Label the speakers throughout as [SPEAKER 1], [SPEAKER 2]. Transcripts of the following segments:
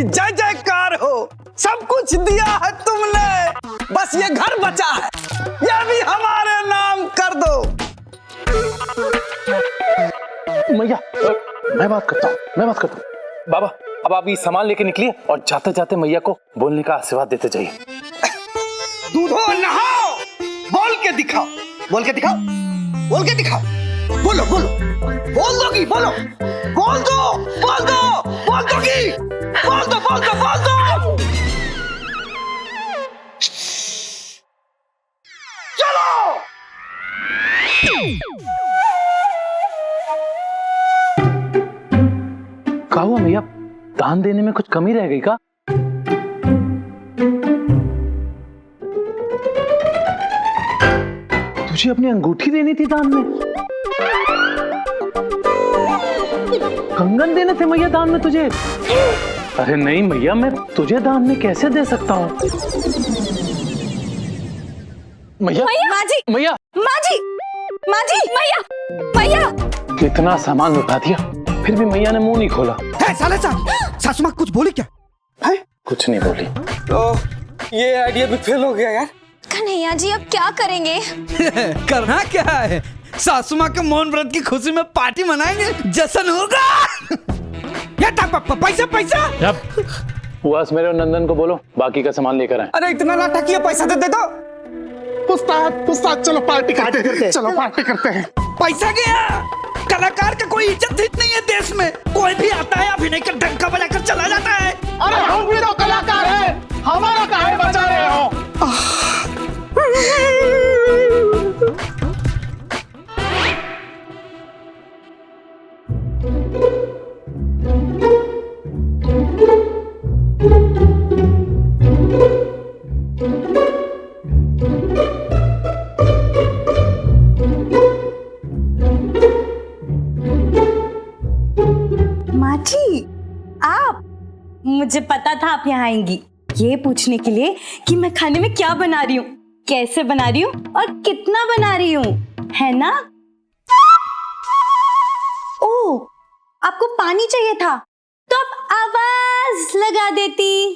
[SPEAKER 1] की जय जयकार हो। सब कुछ दिया है तुमने, बस ये घर बचा है, ये भी हमारे नाम कर दो।
[SPEAKER 2] मैया मैं बात करता हूँ। बाबा अब आप ये सामान लेके निकलिए और जाते जाते मैया को बोलने का आशीर्वाद देते जाइए।
[SPEAKER 1] दूधो नहाओ, बोल के दिखाओ, बोल के दिखाओ, बोल के दिखाओ। बोलो बोलो, बोल दोगी, बोलो, बोल दो, बोल दो, बोल दोगी, बोल दो, बोल दो, बोल दो। चलो।
[SPEAKER 2] क्या हुआ मैया, दान देने में कुछ कमी रह गई का? तुझे अपनी अंगूठी देनी थी दान में, कंगन देने थे मैया दान में तुझे। अरे नहीं मैया, मैं तुझे दान में कैसे दे सकता हूँ? मैया
[SPEAKER 3] माजी,
[SPEAKER 2] मैया
[SPEAKER 3] माजी, माजी, मैया, मैया।
[SPEAKER 2] कितना सामान उठा दिया, फिर भी मैया ने मुंह नहीं खोला।
[SPEAKER 1] साले सासू माँ कुछ बोली क्या? है?
[SPEAKER 2] कुछ नहीं बोली।
[SPEAKER 1] तो ये आइडिया भी फेल हो गया यार।
[SPEAKER 3] कन्हैया जी अब क्या करेंगे?
[SPEAKER 1] करना क्या है, सासू माँ के मौन व्रत की खुशी में पार्टी मनाएंगे, जश्न होगा। पैसा पैसा।
[SPEAKER 2] बस मेरे और नंदन को बोलो बाकी का सामान लेकर आए।
[SPEAKER 1] अरे इतना नाटक किया, पैसा दे दो।
[SPEAKER 4] पुस्ताद चलो पार्टी करते हैं, चलो पार्टी करते हैं।
[SPEAKER 1] पैसा गया, कलाकार का कोई इज्जत नहीं है देश में। कोई भी आता है अभिनय का डंका बजाकर चला जाता है।
[SPEAKER 4] अरे हम भी तो कलाकार हैं, हमारा काहे बचा रहे हो?
[SPEAKER 3] माजी, आप, मुझे पता था आप यहाँ आएंगी, ये पूछने के लिए कि मैं खाने में क्या बना रही हूँ, कैसे बना रही हूँ और कितना बना रही हूँ, है ना? ओह, आपको पानी चाहिए था तो आप आवाज लगा देती।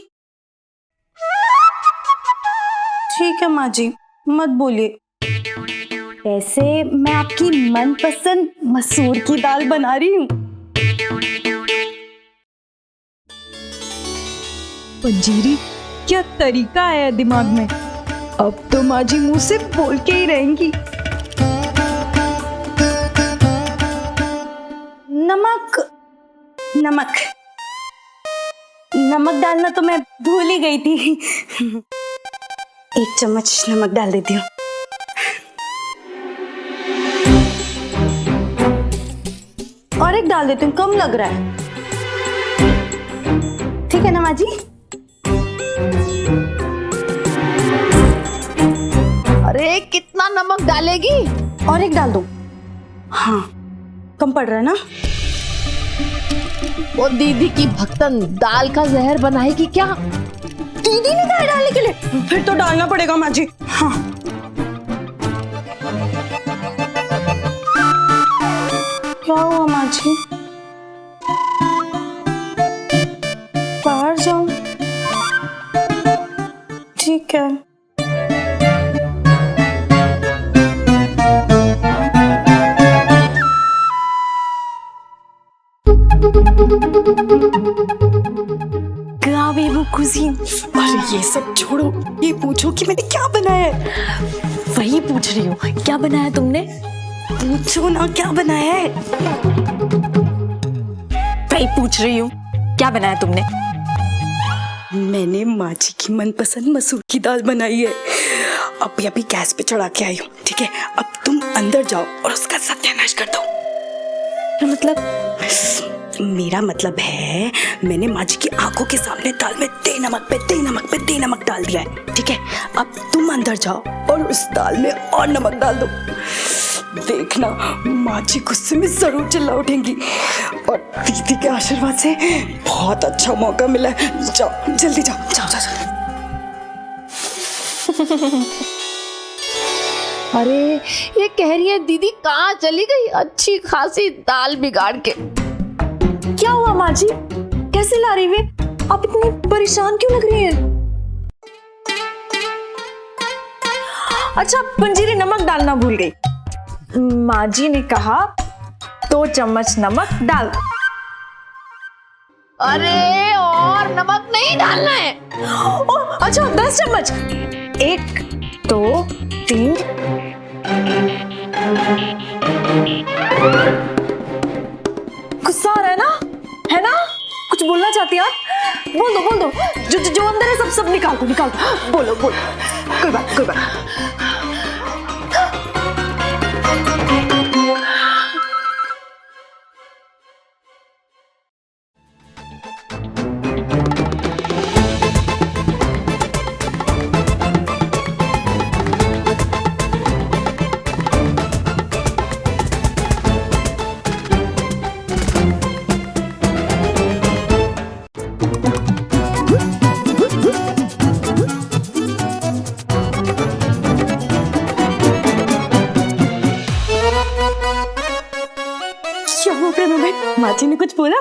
[SPEAKER 3] ठीक है माँ जी, मत बोलिए। वैसे मैं आपकी मनपसंद मसूर की दाल बना रही हूँ। पंजीरी, क्या तरीका आया दिमाग में। अब तो माँ जी मुंह से बोल के ही रहेंगी। नमक नमक नमक डालना तो मैं भूल ही गई थी। 1 चम्मच नमक डाल देती हूँ। और एक डाल देती हूँ, कम लग रहा है। ठीक है ना माँ जी?
[SPEAKER 5] अरे कितना नमक डालेगी?
[SPEAKER 3] और एक डाल दूं? हाँ, कम पड़ रहा है ना?
[SPEAKER 5] वो दीदी की भक्तन दाल का जहर बनाएगी क्या?
[SPEAKER 3] दीदी ने कहा डालने के लिए, फिर तो डालना पड़ेगा माँ जी। हाँ। क्या हुआ माँ जी? बाहर जाऊं? ठीक है। वो कुजीन। अरे ये सब छोड़ो, ये पूछो कि मैंने क्या बनाया है।
[SPEAKER 5] वही पूछ रही हूँ, क्या बनाया तुमने?
[SPEAKER 3] पूछो ना क्या बनाया है।
[SPEAKER 5] वही पूछ रही हूँ, क्या बनाया तुमने?
[SPEAKER 3] मैंने माँ जी की मनपसंद मसूर की दाल बनाई है। अभी अभी गैस पे चढ़ा के आई हूँ। ठीक है, अब तुम अंदर जाओ और उसका सत्यानाश कर दो।
[SPEAKER 5] मतलब?
[SPEAKER 3] मेरा मतलब है, मैंने माँ जी की आंखों के सामने दाल में दे नमक पे दे नमक पे दे नमक डाल दिया है। ठीक है, अब तुम अंदर जाओ और उस दाल में और नमक डाल दो। देखना माँ जी गुस्से में जरूर चिल्ला उठेंगी। और दीदी के आशीर्वाद से बहुत अच्छा मौका मिला है। जाओ जल्दी जाओ जाओ जाओ, जाओ।
[SPEAKER 5] अरे ये कह रही है दीदी कहाँ चली गई अच्छी खासी दाल बिगाड़ के।
[SPEAKER 3] क्या हुआ माँ जी, कैसे ला रही हुई?
[SPEAKER 6] आप इतनी परेशान क्यों लग रही हैं? अच्छा, पंजीरी नमक डालना भूल गई। माँ जी ने कहा 2 चम्मच नमक डाल।
[SPEAKER 5] अरे और नमक नहीं डालना है।
[SPEAKER 6] अच्छा 10 चम्मच। 1 2 3। गुस्सा आ रहा है ना? कुछ बोलना चाहती हैं आप? बोल दो। जो अंदर है सब निकाल दो। बोलो। कोई बात। माँ जी ने कुछ बोला?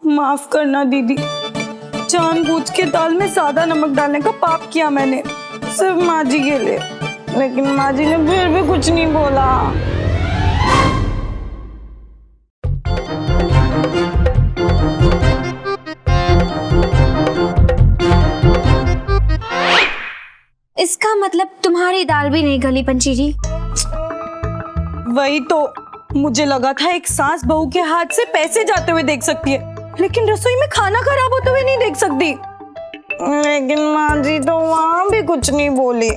[SPEAKER 6] माफ करना दीदी, जानबूझ के दाल में ज्यादा नमक डालने का पाप किया मैंने, सिर्फ माँ जी के लिए। लेकिन माँ जी ने फिर भी कुछ नहीं बोला।
[SPEAKER 7] इसका मतलब तुम्हारी दाल भी नहीं गली पंजीरी।
[SPEAKER 6] वही तो, मुझे लगा था एक सास बहू के हाथ से पैसे जाते हुए देख सकती है, लेकिन रसोई में खाना खराब होते हुए नहीं देख सकती। लेकिन माँ जी तो वहां भी कुछ नहीं बोली।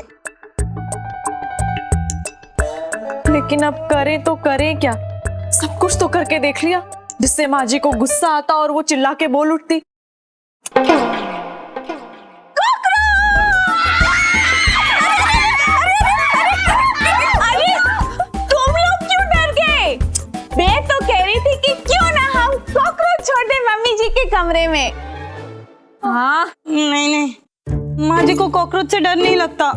[SPEAKER 6] लेकिन अब करें तो करें क्या? सब कुछ तो करके देख लिया, जिससे माँ जी को गुस्सा आता और वो चिल्ला के बोल उठती।
[SPEAKER 7] मैं तो कह रही थी कि क्यों ना हम कॉकरोच छोड़ दें मम्मी जी के कमरे में।
[SPEAKER 6] हाँ नहीं, माँ जी को कॉकरोच से डर नहीं लगता।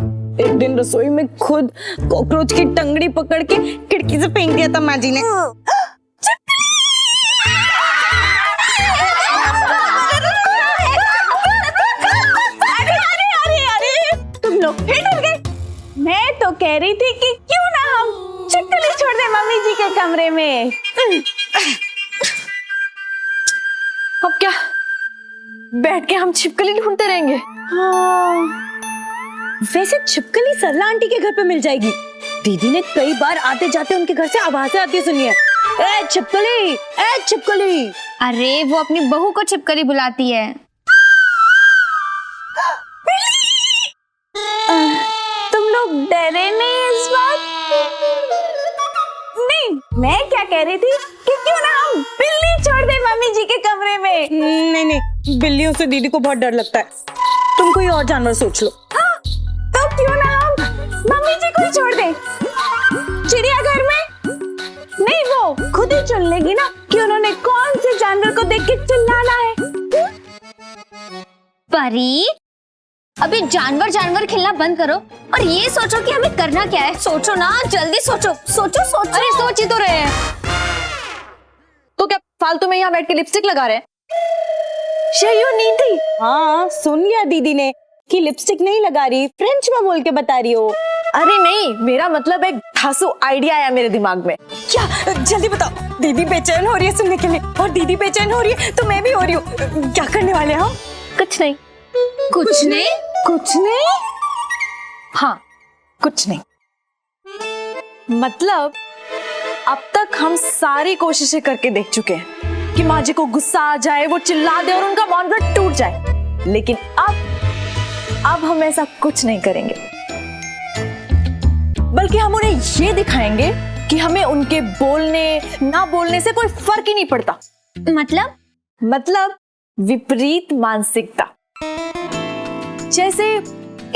[SPEAKER 6] एक दिन रसोई में खुद कॉकरोच की टंगड़ी पकड़ के खिड़की से फेंक दिया था माँ जी ने।
[SPEAKER 7] अरे तुम लोग फिर डर गए। मैं तो कह रही थी कि क्यों ना हम छिपकली छोड़ दें मम्मी जी के कमरे में।
[SPEAKER 6] अब क्या बैठ के हम छिपकली ढूंढते रहेंगे?
[SPEAKER 7] हाँ।
[SPEAKER 6] वैसे छिपकली सरला आंटी के घर पे मिल जाएगी। दीदी ने कई बार आते जाते उनके घर से आवाजें आती सुनी है। ए छिपकली, ए छिपकली।
[SPEAKER 7] अरे वो अपनी बहू को छिपकली बुलाती है। तुम लोग डरे नहीं इस बार? नहीं, मैं क्या कह रही थी कि क्यों ना हम बिल्ली छोड़ दें मम्मी जी के कमरे में।
[SPEAKER 6] नहीं, बिल्लियों से दीदी को बहुत डर लगता है। तुम कोई और जानवर सोच लो।
[SPEAKER 7] हाँ, तो क्यों ना हम मम्मी जी को ही छोड़ दें चिड़ियाघर में? नहीं, वो खुद ही चुन लेगी ना कि उन्होंने कौन से जानवर को देख के चिल्लाना है।
[SPEAKER 8] परी, अभी जानवर खेलना बंद करो और ये सोचो कि हमें करना क्या है। सोचो ना, जल्दी सोचो।
[SPEAKER 6] अरे सोच ही तो रहे हैं। तो क्या फालतू में यहाँ बैठ के लिपस्टिक लगा रहे हैं? नीति, हाँ सुन लिया दीदी ने कि लिपस्टिक नहीं लगा रही, फ्रेंच में बोल के बता रही हो। अरे नहीं, मेरा मतलब एक धांसू आइडिया आया मेरे दिमाग में। क्या? जल्दी बताओ। दीदी बेचैन हो रही है सुनने के लिए, और दीदी बेचैन हो रही है तो मैं भी हो रही हूँ। क्या करने वाले हम? कुछ नहीं। हाँ, कुछ नहीं। मतलब अब तक हम सारी कोशिशें करके देख चुके हैं कि माँ जी को गुस्सा आ जाए, वो चिल्ला दे और उनका मौन व्रत टूट जाए। लेकिन अब हम ऐसा कुछ नहीं करेंगे, बल्कि हम उन्हें ये दिखाएंगे कि हमें उनके बोलने ना बोलने से कोई फर्क ही नहीं पड़ता। मतलब विपरीत मानसिकता। जैसे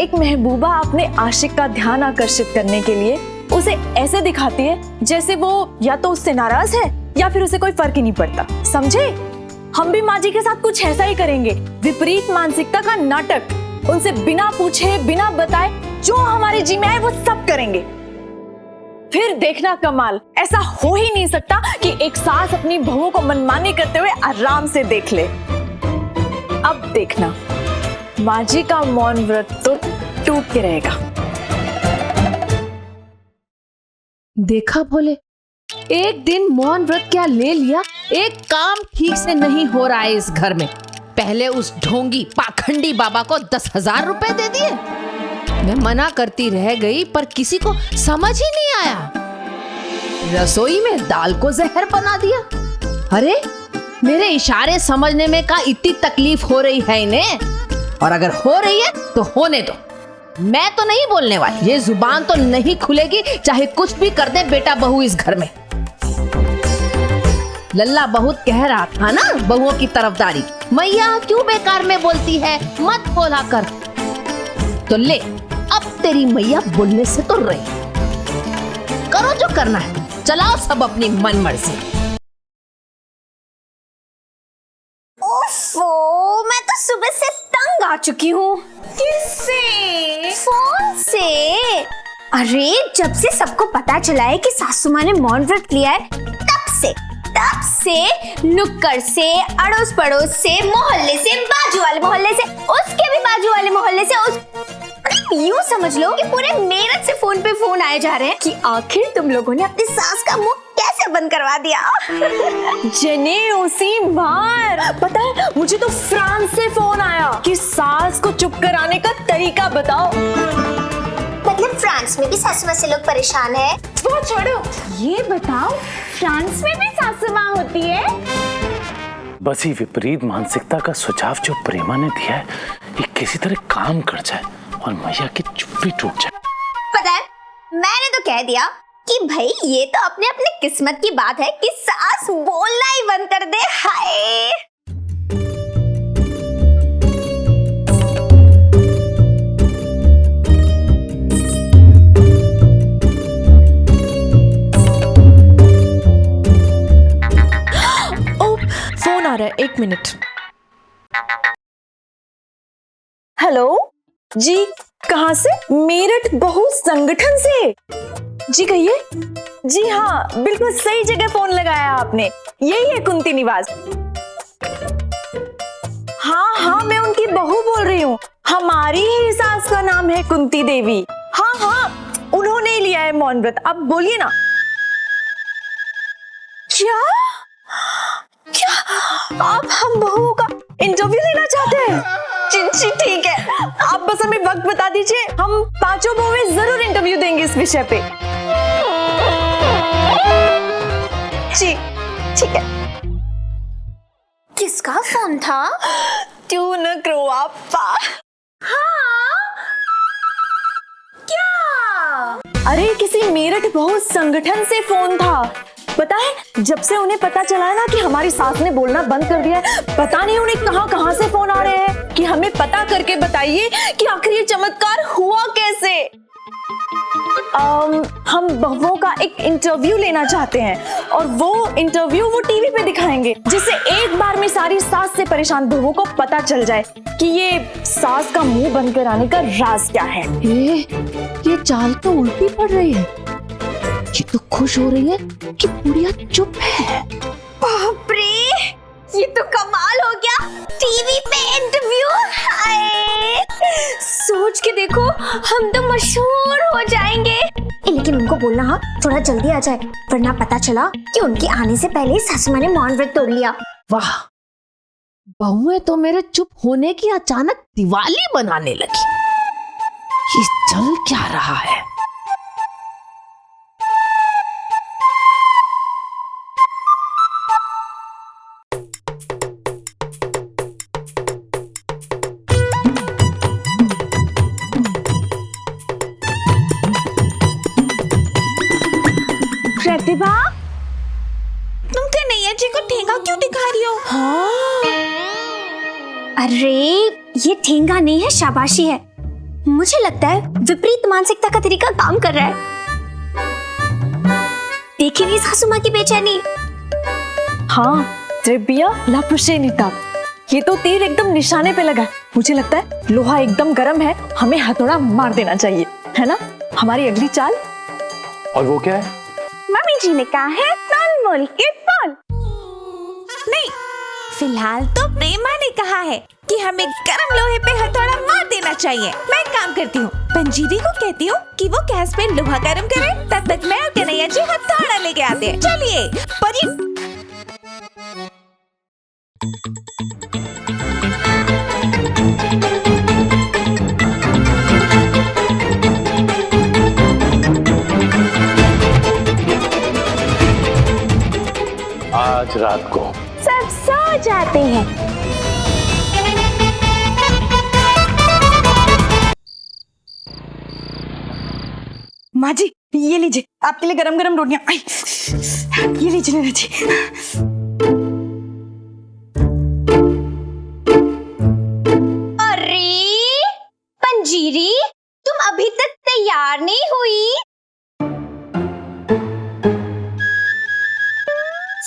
[SPEAKER 6] एक महबूबा अपने आशिक का ध्यान आकर्षित करने के लिए उसे ऐसे दिखाती है जैसे वो या तो उससे नाराज है या फिर उसे कोई फर्क ही नहीं पड़ता। समझे? हम भी माँ जी के साथ कुछ ऐसा ही करेंगे। विपरीत मानसिकता का नाटक। उनसे बिना पूछे बिना बताए जो हमारे जी में आए वो सब करेंगे। फिर देखना कमाल। ऐसा हो ही नहीं सकता कि एक सास अपनी बहू को मनमानी करते हुए आराम से देख ले। अब देखना, माँ जी का मौन व्रत तो टूट के रहेगा।
[SPEAKER 5] देखा भोले, एक दिन मौन व्रत क्या ले लिया, एक काम ठीक से नहीं हो रहा है इस घर में। पहले उस ढोंगी पाखंडी बाबा को 10,000 रुपए दे दिए। मैं मना करती रह गई पर किसी को समझ ही नहीं आया। रसोई में दाल को जहर बना दिया। अरे मेरे इशारे समझने में का इतनी तकलीफ हो रही है इन्हें, और अगर हो रही है तो होने दो। मैं तो नहीं बोलने वाली, ये जुबान तो नहीं खुलेगी चाहे कुछ भी कर दे बेटा बहू इस घर में। लल्ला बहुत कह रहा था ना बहुओं की तरफदारी, मैया क्यों बेकार में बोलती है, मत बोला कर। तो ले, अब तेरी मैया बोलने से तो रही। करो जो करना है, चलाओ सब अपनी मन मर्जी।
[SPEAKER 8] ओफो, मैं तो सुबह से तंग आ चुकी हूँ। किससे? फोन से। अरे जब से सबको पता चला है कि सासू माँ ने मौन व्रत लिया है, तब से नुक्कड़ से, अड़ोस पड़ोस से, मोहल्ले से, बाजू वाले मोहल्ले से, उसके भी बाजू वाले मोहल्ले से, यूं समझ लो कि पूरे मेरठ से फोन पे फोन आए जा रहे हैं कि आखिर तुम लोगों ने अपनी सास का मुंह कैसे बंद करवा दिया।
[SPEAKER 6] जने उसी बार पता है, मुझे तो फ्रांस से फोन आया कि सास को चुप कराने का तरीका बताओ।
[SPEAKER 8] मतलब फ्रांस में भी सासू माँ से लोग परेशान है?
[SPEAKER 7] वो छोड़ो, ये बताओ फ्रांस में भी सासू माँ होती है?
[SPEAKER 2] बस ये विपरीत मानसिकता का सुझाव जो प्रेमा ने दिया है, ये किसी तरह काम कर जाए और मैया की चुप्पी टूट जाए।
[SPEAKER 8] पता है, मैंने तो कह दिया कि भाई ये तो अपने अपने किस्मत की बात है कि सास बोलना ही बंद कर दे। हाय
[SPEAKER 6] फोन आ रहा है, 1 मिनट। हेलो जी, कहाँ से? मेरठ बहु संगठन से। जी कहिए। जी हाँ, बिल्कुल सही जगह फोन लगाया आपने, यही है कुंती निवास। हाँ, मैं उनकी बहू बोल रही हूँ। हमारी ही सास का नाम है कुंती देवी। हाँ, उन्होंने ही लिया है मौन व्रत। अब बोलिए ना। क्या आप हम बहुओं का इंटरव्यू लेना चाहते हैं? जी ठीक है, आप बस हमें वक्त बता दीजिए, हम पांचों बहुएं जरूर इंटरव्यू देंगे इस विषय पे। जी ठीक है।
[SPEAKER 8] किसका फोन था?
[SPEAKER 6] ट्यून क्रोआप्पा।
[SPEAKER 8] हाँ क्या?
[SPEAKER 6] अरे किसी मेरठ बहु संगठन से फोन था। पता है, जब से उन्हें पता चला ना कि हमारी सास ने बोलना बंद कर दिया है, पता नहीं उन्हें कहां से फोन आ रहे हैं कि हमें पता करके बताइए कि आखिर ये चमत्कार हुआ कैसे। हम बहुओं का एक इंटरव्यू लेना चाहते हैं और वो इंटरव्यू वो टीवी पे दिखाएंगे, जिससे एक बार में सारी सास से परेशान बहुओं को पता चल जाए कि ये सास का मुंह बंद कराने का राज क्या है।
[SPEAKER 5] ये चाल तो उल्टी पड़ रही है। ये तो खुश हो रही है कि बुढ़िया चुप है।
[SPEAKER 8] बाप रे, ये तो कमाल हो गया, टीवी पे इंटरव्यू। हाय, सोच के देखो, हम तो मशहूर हो जाएंगे। लेकिन उनको बोलना हाँ थोड़ा जल्दी आ जाए, वरना पता चला कि उनके आने से पहले सासू माँ ने मौन व्रत तोड़ लिया।
[SPEAKER 5] वाह, बहुएं तो मेरे चुप होने की अचानक दिवाली बनाने लगी। ये चल क्या रहा है?
[SPEAKER 7] प्रतिभा, तुम कन्हैया जी को ठेंगा क्यों दिखा रही हो?
[SPEAKER 8] अरे ये ठेंगा नहीं है, शाबाशी है। मुझे लगता है विपरीत मानसिकता का तरीका काम कर रहा है। देखी नहीं सासू माँ की बेचैनी?
[SPEAKER 6] हाँ, त्रिबिया लापुशेनिता, ये तो तीर एकदम निशाने पे लगा। मुझे लगता है लोहा एकदम गर्म है, हमें हथौड़ा मार देना चाहिए, है ना? हमारी अगली चाल?
[SPEAKER 2] और वो क्या है?
[SPEAKER 7] मम्मी जी ने कहा है तोल मोल के तोल।
[SPEAKER 9] नहीं, फिलहाल तो प्रेमा ने कहा है कि हमें गरम लोहे पे हथौड़ा मार देना चाहिए। मैं एक काम करती हूँ, पंजीरी को कहती हूँ कि वो गैस पे लोहा गरम करे, तब तक मैं और कन्हैया जी हथौड़ा लेके आते हैं। चलिए परी।
[SPEAKER 2] आज रात को
[SPEAKER 7] सब सो जाते हैं।
[SPEAKER 3] माँ जी ये लीजिए, आपके लिए गरम गरम रोटियां। आई, ये लीजिए नैना जी।
[SPEAKER 8] अरे पंजीरी, तुम अभी तक तैयार नहीं हुई?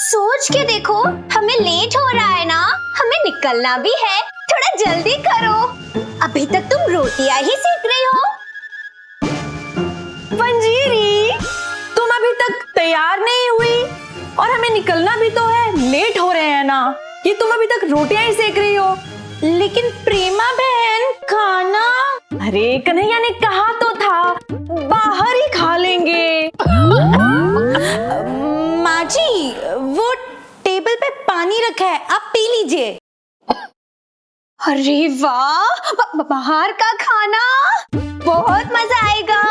[SPEAKER 8] सोच के देखो, हमें लेट हो रहा है ना, हमें निकलना भी है, थोड़ा जल्दी करो। अभी तक तुम रोटियां ही सेक रही हो।
[SPEAKER 6] पंजीरी, तुम अभी तक तैयार नहीं हुई और हमें निकलना भी तो है, लेट हो रहे हैं ना। ये तुम अभी तक रोटियां ही सेक रही हो। लेकिन प्रेमा बहन, खाना? अरे कन्हैया ने कहा तो था बाहर ही खा लेंगे।
[SPEAKER 3] माँ जी वो टेबल पे पानी रखा है, आप पी लीजिए।
[SPEAKER 8] अरे वाह, बाहर का खाना बहुत मजा आएगा।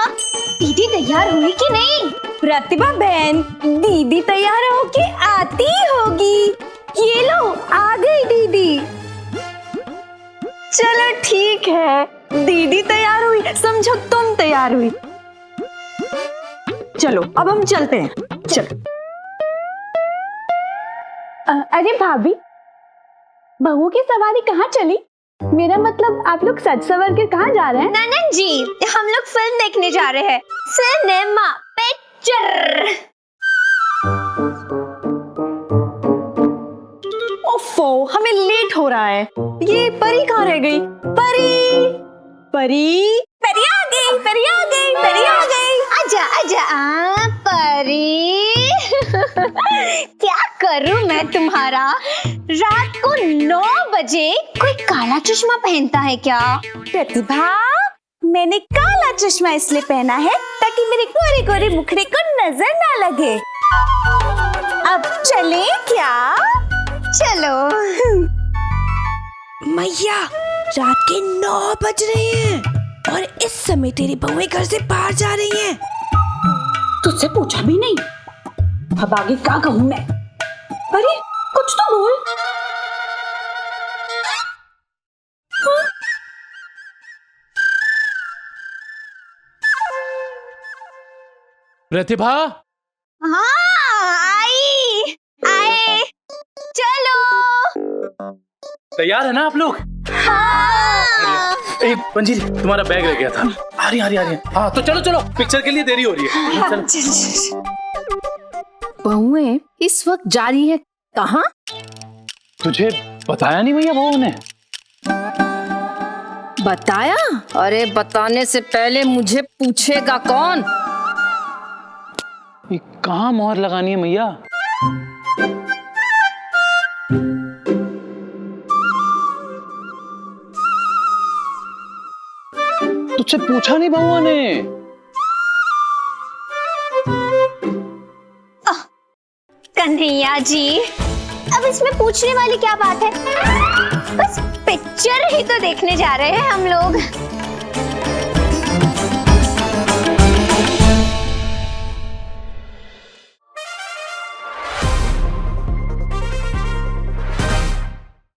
[SPEAKER 8] दीदी तैयार हुई कि नहीं?
[SPEAKER 7] प्रतिभा बहन, दीदी तैयार होके आती होगी। ये लो आ गई दीदी।
[SPEAKER 6] चलो ठीक है, दीदी तैयार हुई, समझो तुम तैयार हुई। चलो अब हम चलते हैं। चलो।
[SPEAKER 7] अरे भाभी, बहू की सवारी कहाँ चली? मेरा मतलब आप लोग सज सवर के कहाँ जा रहे हैं?
[SPEAKER 8] ननन जी, हम लोग फिल्म देखने जा रहे हैं, सिनेमा पिक्चर।
[SPEAKER 6] ओफो, हमें लेट हो रहा है। ये परी कहाँ रह गई? परी, परी,
[SPEAKER 8] परी आ गई, परी आ गई, परी आ गई। आजा आजा परी। क्या करूं मैं तुम्हारा? रात को 9 बजे कोई काला चश्मा पहनता है क्या?
[SPEAKER 7] प्रतिभा, मैंने काला चश्मा इसलिए पहना है ताकि मेरे गोरे गोरे मुखड़े को नजर ना लगे। अब चले क्या?
[SPEAKER 8] चलो।
[SPEAKER 3] मैया रात के 9 बज रहे हैं और इस समय तेरी बहुएं घर से बाहर जा रही हैं। तुझसे पूछा भी नहीं। अब आगे क्या कहूं मैं? अरे कुछ तो बोल।
[SPEAKER 2] प्रतिभा,
[SPEAKER 8] हाँ आए, चलो।
[SPEAKER 2] तैयार है ना आप लोग?
[SPEAKER 8] हाँ।
[SPEAKER 2] पंजीरी, तुम्हारा बैग रह गया था। आ रही है। हाँ तो चलो चलो, पिक्चर के लिए देरी हो रही है। चलो।
[SPEAKER 5] बहुएं इस वक्त जा रही है कहाँ?
[SPEAKER 2] तुझे बताया नहीं भैया बहू ने?
[SPEAKER 5] बताया? अरे बताने से पहले मुझे पूछेगा कौन?
[SPEAKER 2] ये कहाँ मोहर लगानी है मैया? तुझसे पूछा नहीं बहू ने?
[SPEAKER 8] कन्हैया जी, अब इसमें पूछने वाली क्या बात है? बस पिक्चर ही तो देखने जा रहे हैं हम लोग।